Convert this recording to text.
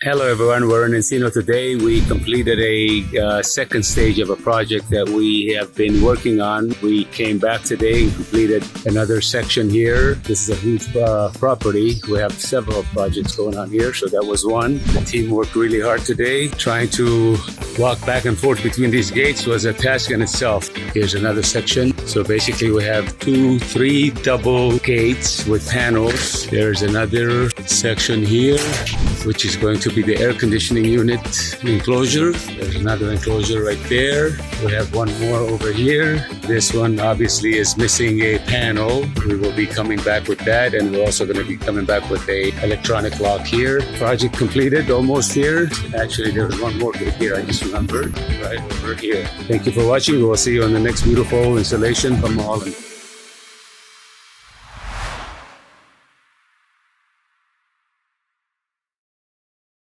Hello everyone, we're in Encino today. We completed a second stage of a project that we have been working on. We came back today and completed another section here. This is a huge property. We have several projects going on here, so that was one. The team worked really hard today. Trying to walk back and forth between these gates was a task in itself. Here's another section. So basically we have three double gates with panels. There's another section here, which is going to be the air conditioning unit enclosure. There's another enclosure right there. We have one more over here. This one obviously is missing a panel. We will be coming back with that, and we're also going to be coming back with a electronic lock here. Project completed, almost here. Actually, there's one more gate here, I just remembered, right over here. Thank you for watching. We'll see you on the next beautiful installation from Mulholland.